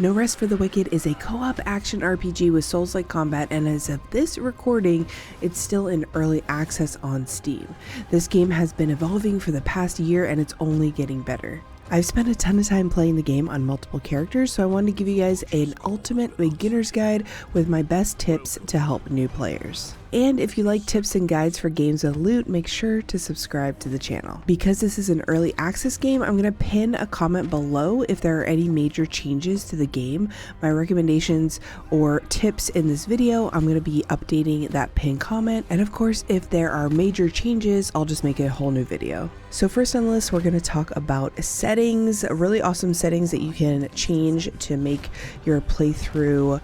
No Rest for the Wicked is a co-op action RPG with Souls-like combat, and as of this recording, it's still in early access on Steam. This game has been evolving for the past year and it's only getting better. I've spent a ton of time playing the game on multiple characters, so I wanted to give you guys an ultimate beginner's guide with my best tips to help new players. And if you like tips and guides for games with loot, make sure to subscribe to the channel. Because this is an early access game, I'm going to pin a comment below if there are any major changes to the game. My recommendations or tips in this video, I'm going to be updating that pinned comment. And of course, if there are major changes, I'll just make a whole new video. So first on the list, we're going to talk about settings, really awesome settings that you can change to make your playthrough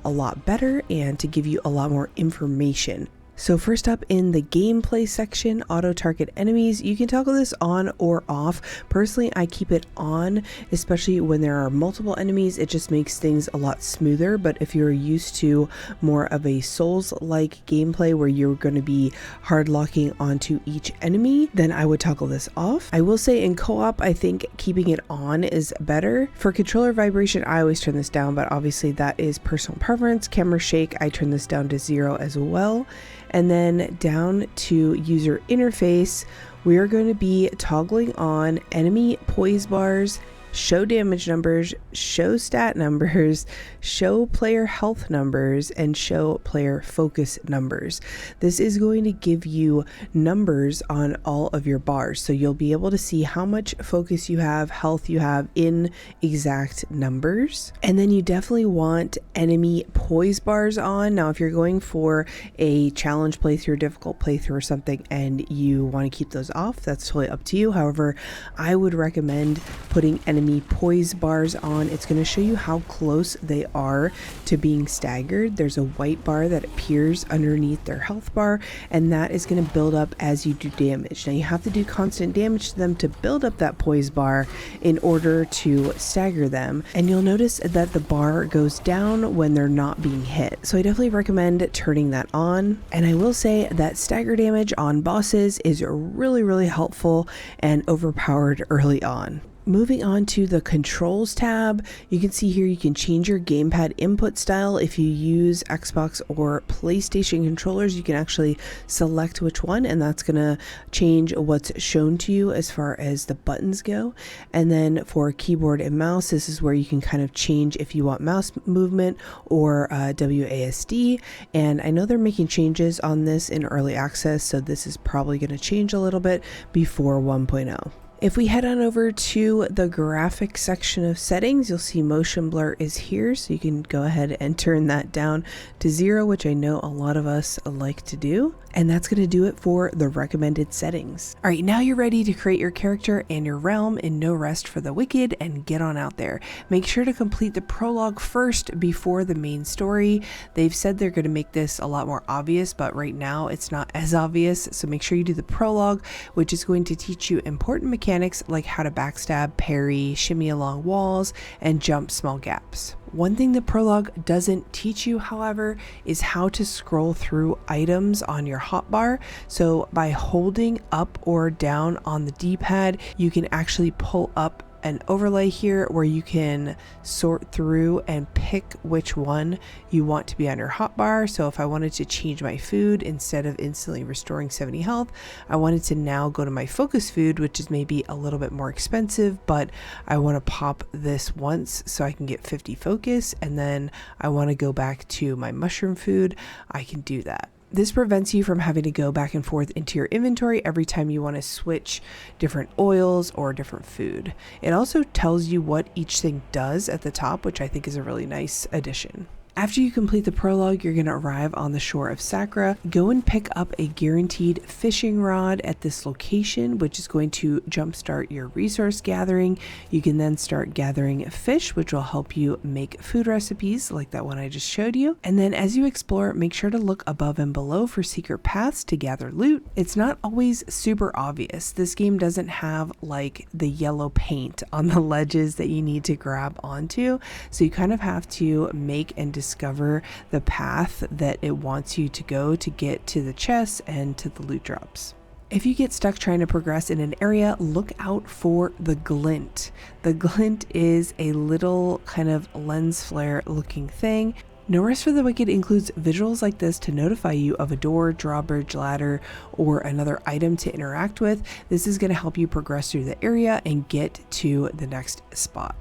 a lot better and to give you a lot more information. So first up in the gameplay section, auto target enemies, you can toggle this on or off. Personally, I keep it on, especially when there are multiple enemies. It just makes things a lot smoother. But if you're used to more of a Souls-like gameplay where you're going to be hard locking onto each enemy, then I would toggle this off. I will say in co-op, I think keeping it on is better. For controller vibration, I always turn this down, but obviously that is personal preference. Camera shake, I turn this down to 0 as well. And then down to user interface, we are going to be toggling on enemy poise bars, show damage numbers, show stat numbers, show player health numbers, and show player focus numbers. This is going to give you numbers on all of your bars. So you'll be able to see how much focus you have, health you have in exact numbers. And then you definitely want enemy poise bars on. Now, if you're going for a challenge playthrough, difficult playthrough or something, and you want to keep those off, that's totally up to you. However, I would recommend putting enemy poise bars on. It's going to show you how close they are to being staggered. There's a white bar that appears underneath their health bar, and that is going to build up as you do damage. Now you have to do constant damage to them to build up that poise bar in order to stagger them, and you'll notice that the bar goes down when they're not being hit. So I definitely recommend turning that on. And I will say that stagger damage on bosses is really helpful and overpowered early on. Moving on to the controls tab, you can see here you can change your gamepad input style. If you use Xbox or PlayStation controllers, you can actually select which one, and that's going to change what's shown to you as far as the buttons go. And then for keyboard and mouse, this is where you can kind of change if you want mouse movement or WASD. And I know they're making changes on this in early access, so this is probably going to change a little bit before 1.0. If we head on over to the graphic section of settings, you'll see motion blur is here, so you can go ahead and turn that down to 0, which I know a lot of us like to do. And that's going to do it for the recommended settings. All right, now you're ready to create your character and your realm in No Rest for the Wicked and get on out there. Make sure to complete the prologue first before the main story. They've said they're going to make this a lot more obvious, but right now it's not as obvious. So make sure you do the prologue, which is going to teach you important mechanics like how to backstab, parry, shimmy along walls, and jump small gaps. One thing the prologue doesn't teach you, however, is how to scroll through items on your hotbar. So by holding up or down on the D-pad, you can actually pull up an overlay here where you can sort through and pick which one you want to be on your hotbar. So if I wanted to change my food, instead of instantly restoring 70 health, I wanted to now go to my focus food, which is maybe a little bit more expensive, but I want to pop this once so I can get 50 focus, and then I want to go back to my mushroom food, I can do that. This prevents you from having to go back and forth into your inventory every time you want to switch different oils or different food. It also tells you what each thing does at the top, which I think is a really nice addition. After you complete the prologue, you're going to arrive on the shore of Sacra. Go and pick up a guaranteed fishing rod at this location, which is going to jumpstart your resource gathering. You can then start gathering fish, which will help you make food recipes like that one I just showed you. And then as you explore, make sure to look above and below for secret paths to gather loot. It's not always super obvious. This game doesn't have like the yellow paint on the ledges that you need to grab onto. So you kind of have to make and discover the path that it wants you to go to get to the chests and to the loot drops. If you get stuck trying to progress in an area, look out for the Glint. The Glint is a little kind of lens flare looking thing. No Rest for the Wicked includes visuals like this to notify you of a door, drawbridge, ladder, or another item to interact with. This is going to help you progress through the area and get to the next spot.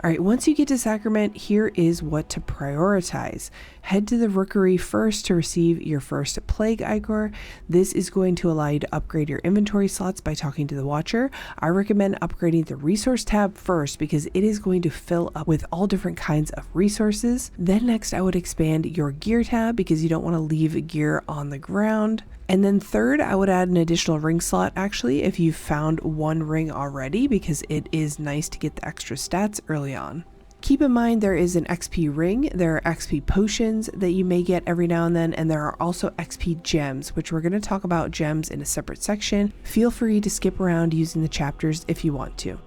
Alright, once you get to Sacrament, here is what to prioritize. Head to the Rookery first to receive your first Plague Ichor. This is going to allow you to upgrade your inventory slots by talking to the Watcher. I recommend upgrading the Resource tab first because it is going to fill up with all different kinds of resources. Then next I would expand your Gear tab because you don't want to leave gear on the ground. And then third, I would add an additional ring slot actually if you've found one ring already, because it is nice to get the extra stats early on. Keep in mind there is an XP ring, there are XP potions that you may get every now and then, and there are also XP gems, which we're going to talk about gems in a separate section. Feel free to skip around using the chapters if you want to.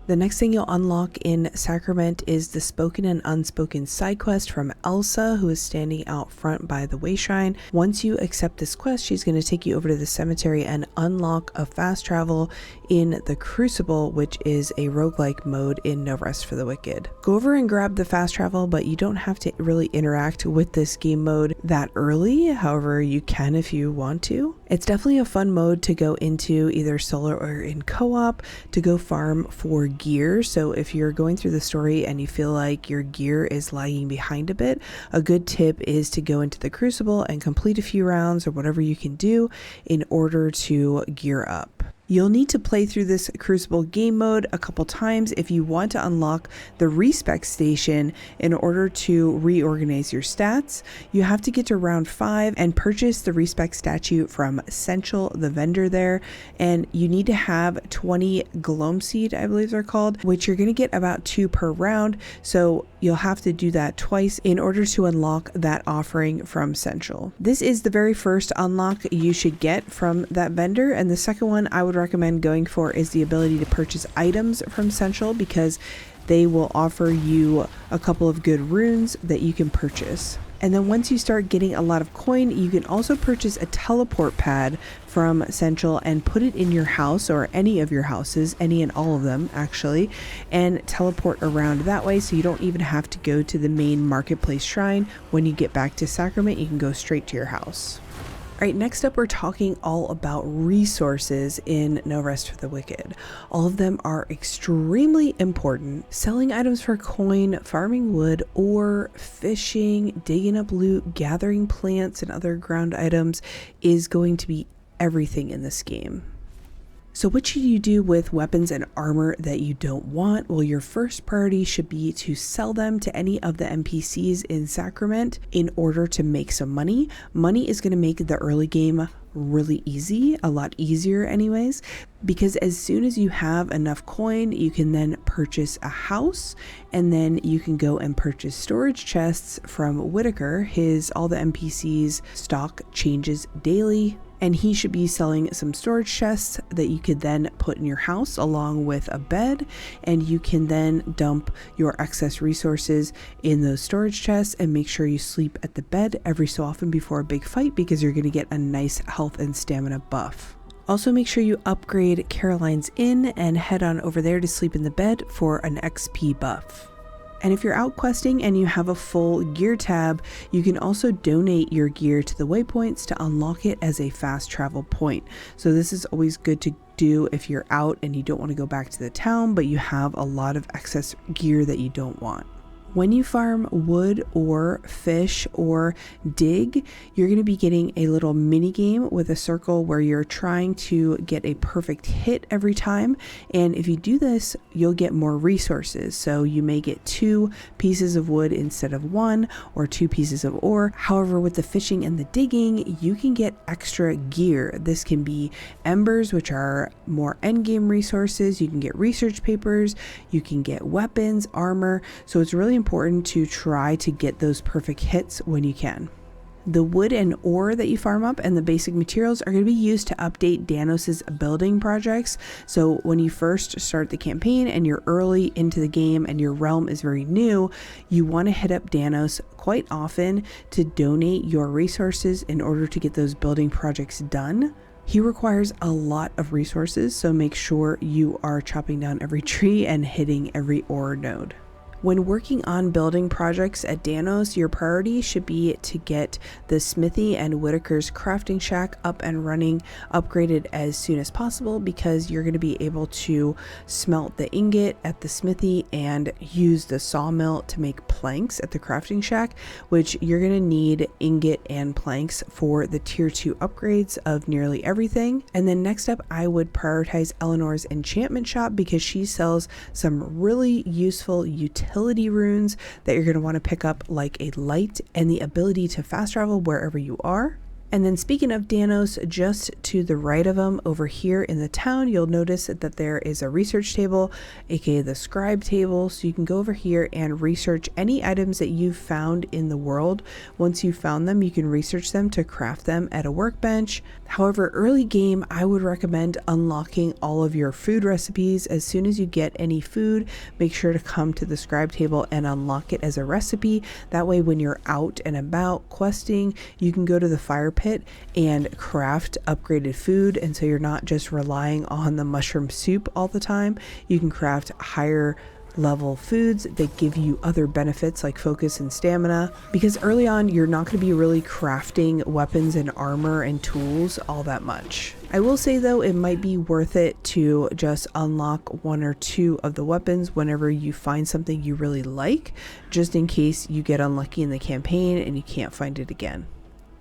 The next thing you'll unlock in Sacrament is the spoken and unspoken side quest from Elsa, who is standing out front by the way shrine. Once you accept this quest, she's going to take you over to the cemetery and unlock a fast travel in the Crucible, which is a roguelike mode in No Rest for the Wicked. Go over and grab the fast travel, but you don't have to really interact with this game mode that early. However, you can if you want to. It's definitely a fun mode to go into either solo or in co-op to go farm for gear. So if you're going through the story and you feel like your gear is lagging behind a bit, a good tip is to go into the Crucible and complete a few rounds or whatever you can do in order to gear up. You'll need to play through this Crucible game mode a couple times if you want to unlock the Respec station in order to reorganize your stats. You have to get to round 5 and purchase the Respec statue from Senchel, the vendor there, and you need to have 20 Gloam Seed, I believe they're called, which you're going to get about 2 per round, so you'll have to do that twice in order to unlock that offering from Senchel. This is the very first unlock you should get from that vendor, and the second one I would recommend going for is the ability to purchase items from Senchel, because they will offer you a couple of good runes that you can purchase. And then once you start getting a lot of coin, you can also purchase a teleport pad from Senchel and put it in your house or any of your houses, any and all of them actually, and teleport around that way, so you don't even have to go to the main marketplace shrine. When you get back to Sacrament, you can go straight to your house. Alright, next up we're talking all about resources in No Rest for the Wicked. All of them are extremely important. Selling items for coin, farming wood, ore, fishing, digging up loot, gathering plants and other ground items is going to be everything in this game. So what should you do with weapons and armor that you don't want? Well, your first priority should be to sell them to any of the NPCs in Sacrament in order to make some money. Money is going to make the early game really easy, a lot easier anyways, because as soon as you have enough coin, you can then purchase a house, and then you can go and purchase storage chests from Whitaker. All the NPCs stock changes daily, and he should be selling some storage chests that you could then put in your house along with a bed, and you can then dump your excess resources in those storage chests and make sure you sleep at the bed every so often before a big fight, because you're going to get a nice health and stamina buff. Also make sure you upgrade Caroline's Inn and head on over there to sleep in the bed for an XP buff. And if you're out questing and you have a full gear tab, you can also donate your gear to the waypoints to unlock it as a fast travel point. So this is always good to do if you're out and you don't want to go back to the town, but you have a lot of excess gear that you don't want. When you farm wood or fish or dig, you're going to be getting a little mini game with a circle where you're trying to get a perfect hit every time. And if you do this, you'll get more resources. So you may get 2 pieces of wood instead of 1, or 2 pieces of ore. However, with the fishing and the digging, you can get extra gear. This can be embers, which are more endgame resources. You can get research papers, you can get weapons, armor. So it's really important to try to get those perfect hits when you can. The wood and ore that you farm up and the basic materials are going to be used to update Danos's building projects. So when you first start the campaign and you're early into the game and your realm is very new, you want to hit up Danos quite often to donate your resources in order to get those building projects done. He requires a lot of resources, so make sure you are chopping down every tree and hitting every ore node. When working on building projects at Danos, your priority should be to get the Smithy and Whitaker's crafting shack up and running, upgraded as soon as possible, because you're going to be able to smelt the ingot at the Smithy and use the sawmill to make planks at the crafting shack, which you're going to need ingot and planks for the tier 2 upgrades of nearly everything. And then next up, I would prioritize Eleanor's enchantment shop, because she sells some really useful utility runes that you're going to want to pick up, like a light and the ability to fast travel wherever you are. And then speaking of Danos, just to the right of them over here in the town, you'll notice that there is a research table, aka the Scribe table. So you can go over here and research any items that you've found in the world. Once you've found them, you can research them to craft them at a workbench. However, early game, I would recommend unlocking all of your food recipes. As soon as you get any food, make sure to come to the Scribe table and unlock it as a recipe. That way, when you're out and about questing, you can go to the fire pit and craft upgraded food, and so you're not just relying on the mushroom soup all the time. You can craft higher level foods that give you other benefits like focus and stamina, because early on you're not going to be really crafting weapons and armor and tools all that much. I will say though, it might be worth it to just unlock 1 or 2 of the weapons whenever you find something you really like, just in case you get unlucky in the campaign and you can't find it again.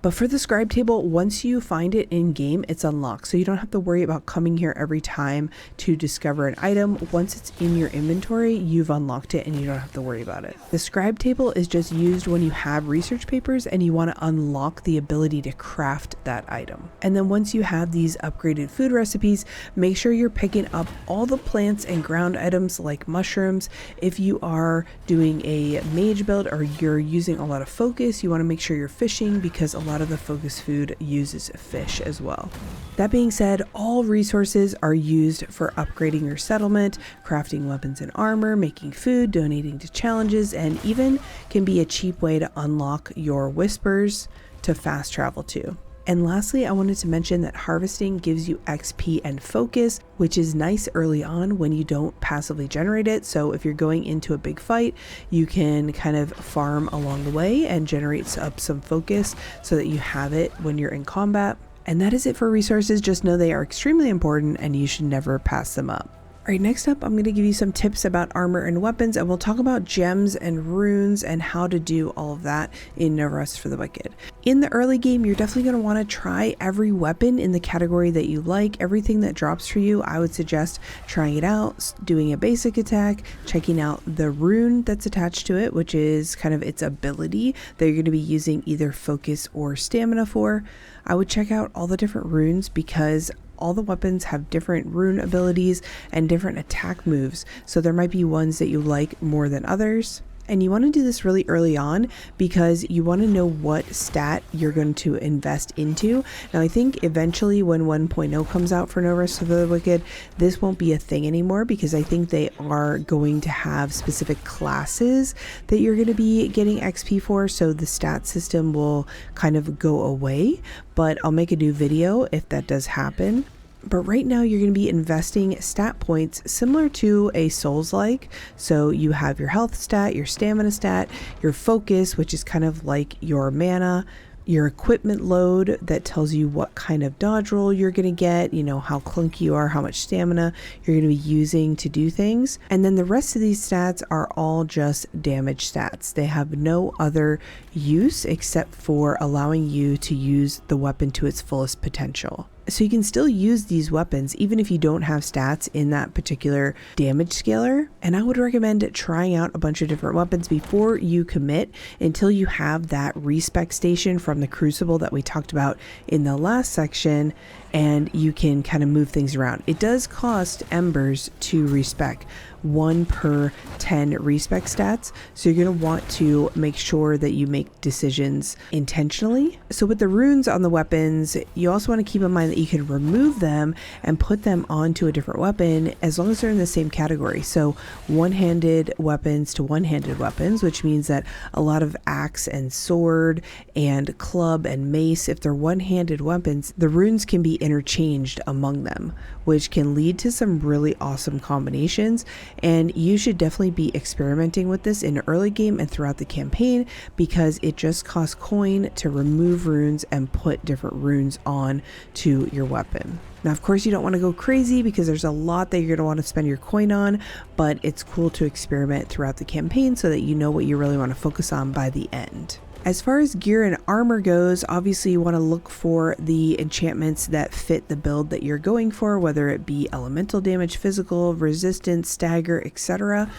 But for the Scribe table, once you find it in game, it's unlocked. So you don't have to worry about coming here every time to discover an item. Once it's in your inventory, you've unlocked it and you don't have to worry about it. The Scribe table is just used when you have research papers and you want to unlock the ability to craft that item. And then once you have these upgraded food recipes, make sure you're picking up all the plants and ground items like mushrooms. If you are doing a mage build or you're using a lot of focus, you want to make sure you're fishing, because a lot of the focus food uses fish as well. That being said, all resources are used for upgrading your settlement, crafting weapons and armor, making food, donating to challenges, and even can be a cheap way to unlock your whispers to fast travel to. And lastly, I wanted to mention that harvesting gives you XP and focus, which is nice early on when you don't passively generate it. So if you're going into a big fight, you can kind of farm along the way and generate up some focus so that you have it when you're in combat. And that is it for resources. Just know they are extremely important and you should never pass them up. All right, next up, I'm going to give you some tips about armor and weapons, and we'll talk about gems and runes and how to do all of that in No Rest for the Wicked. In the early game, you're definitely going to want to try every weapon in the category that you like. Everything that drops for you, I would suggest trying it out, doing a basic attack, checking out the rune that's attached to it, which is kind of its ability that you're going to be using either focus or stamina for. I would check out all the different runes, because all the weapons have different rune abilities and different attack moves, so there might be ones that you like more than others. And you want to do this really early on because you want to know what stat you're going to invest into. Now, I think eventually when 1.0 comes out for No Rest for the Wicked, this won't be a thing anymore, because I think they are going to have specific classes that you're going to be getting XP for, so the stat system will kind of go away. But I'll make a new video if that does happen. But right now you're going to be investing stat points similar to a Souls-like. So you have your health stat, your stamina stat, your focus, which is kind of like your mana, your equipment load that tells you what kind of dodge roll you're going to get, you know, how clunky you are, how much stamina you're going to be using to do things. And then the rest of these stats are all just damage stats. They have no other use except for allowing you to use the weapon to its fullest potential. So you can still use these weapons even if you don't have stats in that particular damage scaler. And I would recommend trying out a bunch of different weapons before you commit until you have that respec station from the Crucible that we talked about in the last section, and you can kind of move things around. It does cost Embers to respec, 1 per 10 respec stats. So you're going to want to make sure that you make decisions intentionally. So with the runes on the weapons, you also want to keep in mind that you can remove them and put them onto a different weapon as long as they're in the same category. So one-handed weapons to one-handed weapons, which means that a lot of axe and sword and club and mace, if they're one-handed weapons, the runes can be interchanged among them, which can lead to some really awesome combinations. And you should definitely be experimenting with this in early game and throughout the campaign, because it just costs coin to remove runes and put different runes on to your weapon. Now, of course, you don't want to go crazy because there's a lot that you're going to want to spend your coin on, but it's cool to experiment throughout the campaign so that you know what you really want to focus on by the end. As far as gear and armor goes, obviously you want to look for the enchantments that fit the build that you're going for, whether it be elemental damage, physical, resistance, stagger, etc.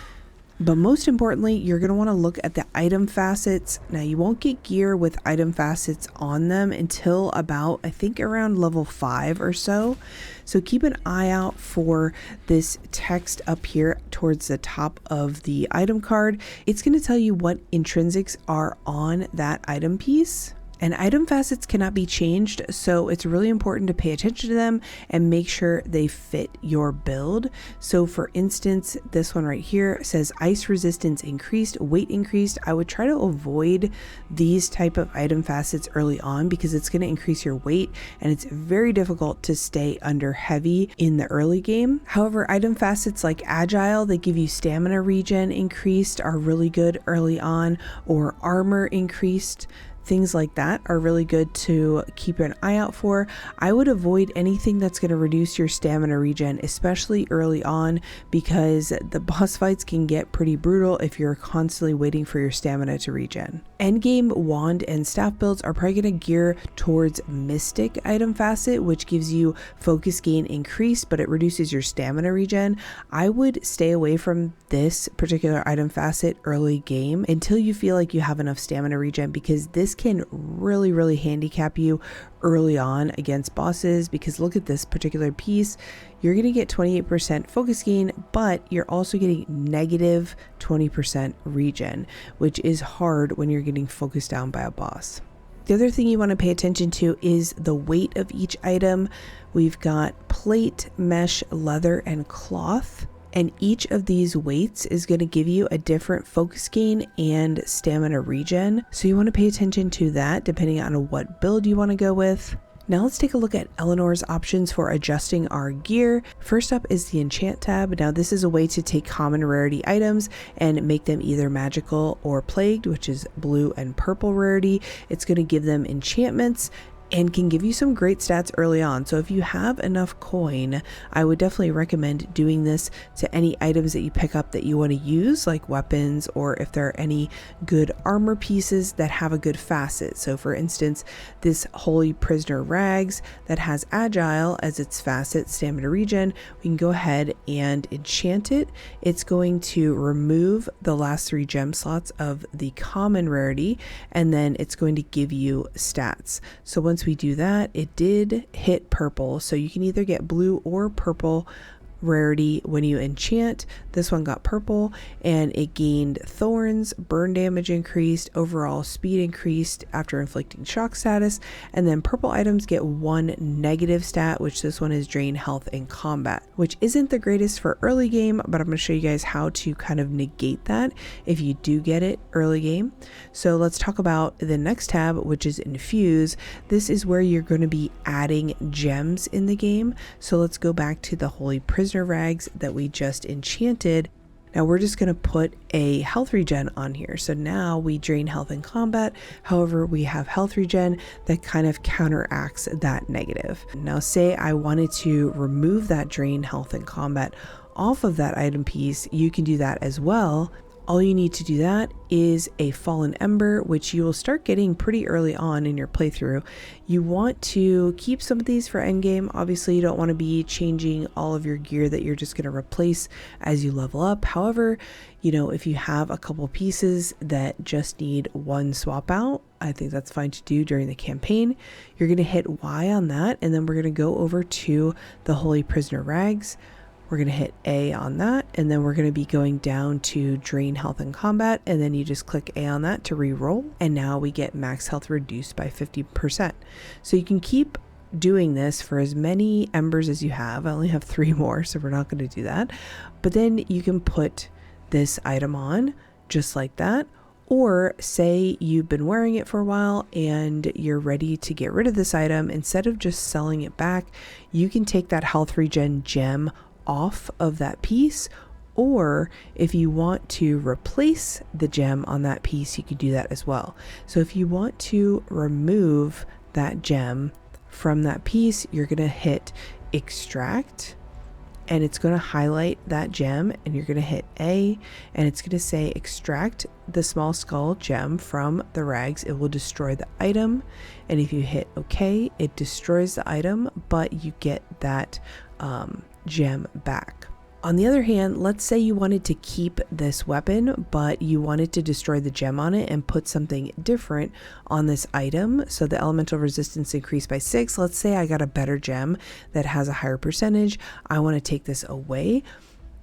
But most importantly, you're going to want to look at the item facets. Now, you won't get gear with item facets on them until about, I think, around level 5 or so. So keep an eye out for this text up here towards the top of the item card. It's going to tell you what intrinsics are on that item piece. And item facets cannot be changed, so it's really important to pay attention to them and make sure they fit your build. So for instance, this one right here says ice resistance increased, weight increased. I would try to avoid these type of item facets early on because it's going to increase your weight and it's very difficult to stay under heavy in the early game. However, item facets like agile, they give you stamina regen increased, are really good early on, or armor increased. Things like that are really good to keep an eye out for. I would avoid anything that's going to reduce your stamina regen, especially early on, because the boss fights can get pretty brutal if you're constantly waiting for your stamina to regen. Endgame wand and staff builds are probably going to gear towards mystic item facet, which gives you focus gain increased, but it reduces your stamina regen. I would stay away from this particular item facet early game until you feel like you have enough stamina regen, because this can really handicap you early on against bosses. Because look at this particular piece, you're going to get 28% focus gain, but you're also getting negative 20% regen, which is hard when you're getting focused down by a boss. The other thing you want to pay attention to is the weight of each item. We've got plate, mesh, leather, and cloth. And each of these weights is going to give you a different focus gain and stamina regen. So you want to pay attention to that depending on what build you want to go with. Now let's take a look at Eleanor's options for adjusting our gear. First up is the enchant tab. Now this is a way to take common rarity items and make them either magical or plagued, which is blue and purple rarity. It's going to give them enchantments and can give you some great stats early on. So if you have enough coin, I would definitely recommend doing this to any items that you pick up that you want to use, like weapons, or if there are any good armor pieces that have a good facet. So for instance, this Holy Prisoner Rags that has agile as its facet, stamina regen, we can go ahead and enchant it. It's going to remove the last 3 gem slots of the common rarity, and then it's going to give you stats. So once we do that, it did hit purple, so you can either get blue or purple rarity when you enchant. This one got purple and it gained thorns, burn damage increased, overall speed increased after inflicting shock status, and then purple items get 1 negative stat, which this one is drain health in combat, which isn't the greatest for early game, but I'm going to show you guys how to kind of negate that if you do get it early game. So let's talk about the next tab, which is Infuse. This is where you're going to be adding gems in the game. So let's go back to the Holy Prisoner Rags that we just enchanted. Now we're just going to put a health regen on here. So now we drain health in combat. However, we have health regen that kind of counteracts that negative. Now say I wanted to remove that drain health in combat off of that item piece, you can do that as well. All you need to do that is a fallen ember, which you will start getting pretty early on in your playthrough. You want to keep some of these for endgame. Obviously, you don't want to be changing all of your gear that you're just going to replace as you level up. However, you know, if you have a couple pieces that just need one swap out, I think that's fine to do during the campaign. You're going to hit Y on that, and then we're going to go over to the Holy Prisoner Rags. We're going to hit A on that, and then we're going to be going down to drain health in combat, and then you just click A on that to re-roll, and now we get max health reduced by 50%. So you can keep doing this for as many embers as you have. I only have 3 more, so we're not going to do that. But then you can put this item on just like that. Or say you've been wearing it for a while and you're ready to get rid of this item. Instead of just selling it back, you can take that health regen gem off of that piece. Or if you want to replace the gem on that piece, you can do that as well. So if you want to remove that gem from that piece, you're going to hit extract, and it's going to highlight that gem, and you're going to hit A, and it's going to say extract the small skull gem from the rags. It will destroy the item, and if you hit OK, it destroys the item, but you get that gem back. On the other hand, let's say you wanted to keep this weapon, but you wanted to destroy the gem on it and put something different on this item. So the elemental resistance increased by 6. Let's say I got a better gem that has a higher percentage. I want to take this away.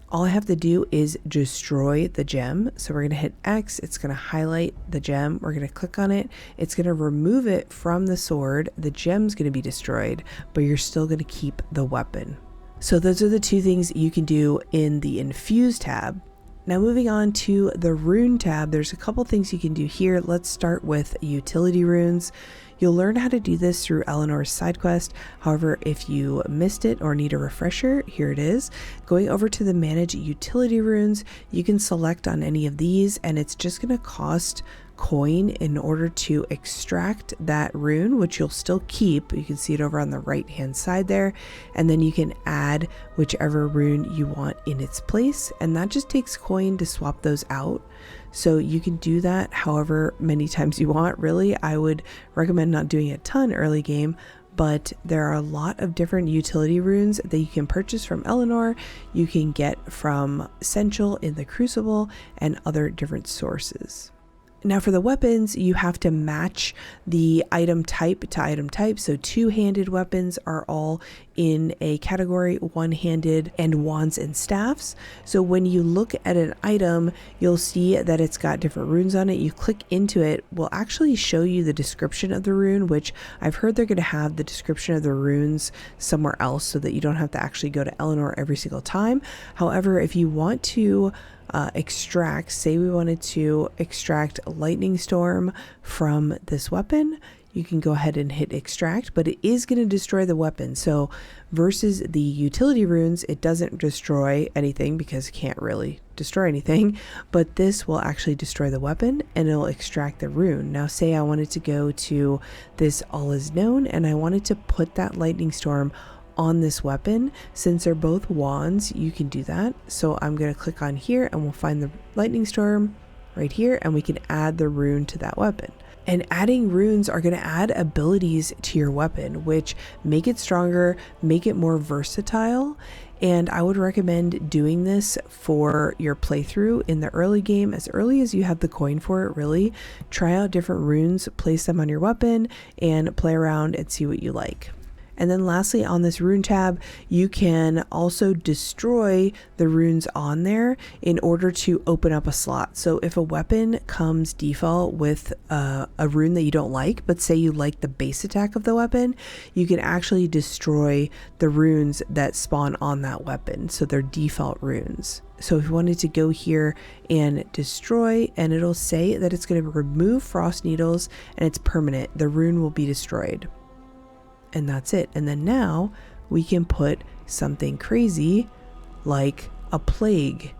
All I have to do is destroy the gem. So we're going to hit X. It's going to highlight the gem. We're going to click on it. It's going to remove it from the sword. The gem's going to be destroyed, but you're still going to keep the weapon. So those are the 2 things you can do in the Infuse tab. Now moving on to the Rune tab, there's a couple things you can do here. Let's start with utility runes. You'll learn how to do this through Eleanor's side quest. However, if you missed it or need a refresher, here it is. Going over to the Manage Utility Runes, you can select on any of these, and it's just going to cost coin in order to extract that rune, which you'll still keep. You can see it over on the right hand side there, and then you can add whichever rune you want in its place, and that just takes coin to swap those out. So you can do that however many times you want. Really, I would recommend not doing a ton early game, but there are a lot of different utility runes that you can purchase from Eleanor, you can get from Senchel in the Crucible, and other different sources. Now for the weapons, you have to match the item type to item type. So 2-handed weapons are all in a category, 1-handed and wands and staffs. So when you look at an item, you'll see that it's got different runes on it. You click into it, will actually show you the description of the rune, which I've heard they're going to have the description of the runes somewhere else so that you don't have to actually go to Eleanor every single time. However, if you want to extract, say we wanted to extract lightning storm from this weapon, you can go ahead and hit extract, but it is going to destroy the weapon. So versus the utility runes, it doesn't destroy anything because it can't really destroy anything, but this will actually destroy the weapon and it'll extract the rune. Now say I wanted to go to this all is known and I wanted to put that lightning storm on this weapon. Since they're both wands, you can do that. So I'm going to click on here and we'll find the lightning storm right here, and we can add the rune to that weapon. And adding runes are going to add abilities to your weapon, which make it stronger, make it more versatile. And I would recommend doing this for your playthrough in the early game, as early as you have the coin for it. Really try out different runes, place them on your weapon, and play around and see what you like. And then lastly, on this rune tab, you can also destroy the runes on there in order to open up a slot. So if a weapon comes default with a rune that you don't like, but say you like the base attack of the weapon, you can actually destroy the runes that spawn on that weapon. So they're default runes. So if you wanted to go here and destroy, and it'll say that it's going to remove frost needles and it's permanent, the rune will be destroyed. And that's it. And then now we can put something crazy like a plague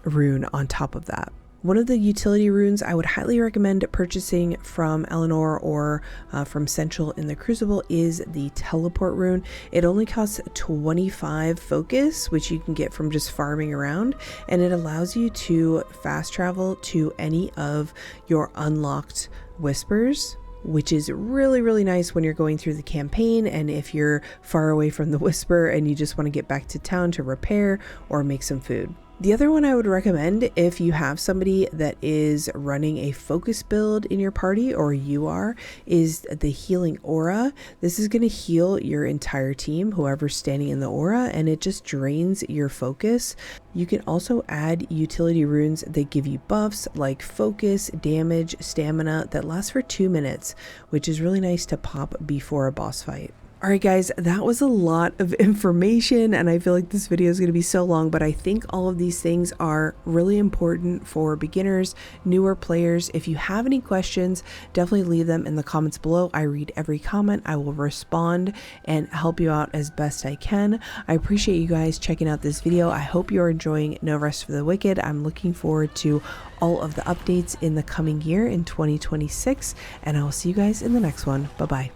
rune on top of that. One of the utility runes I would highly recommend purchasing from Eleanor or from Senchel in the Crucible is the teleport rune. It only costs 25 focus, which you can get from just farming around, and it allows you to fast travel to any of your unlocked whispers, which is really, really nice when you're going through the campaign and if you're far away from the whisper and you just want to get back to town to repair or make some food. The other one I would recommend, if you have somebody that is running a focus build in your party, or you are, is the healing aura. This is going to heal your entire team, whoever's standing in the aura, and it just drains your focus. You can also add utility runes that give you buffs like focus, damage, stamina that last for 2 minutes, which is really nice to pop before a boss fight. Alright guys, that was a lot of information, and I feel like this video is going to be so long, but I think all of these things are really important for beginners, newer players. If you have any questions, definitely leave them in the comments below. I read every comment. I will respond and help you out as best I can. I appreciate you guys checking out this video. I hope you're enjoying No Rest for the Wicked. I'm looking forward to all of the updates in the coming year in 2026, and I will see you guys in the next one. Bye bye.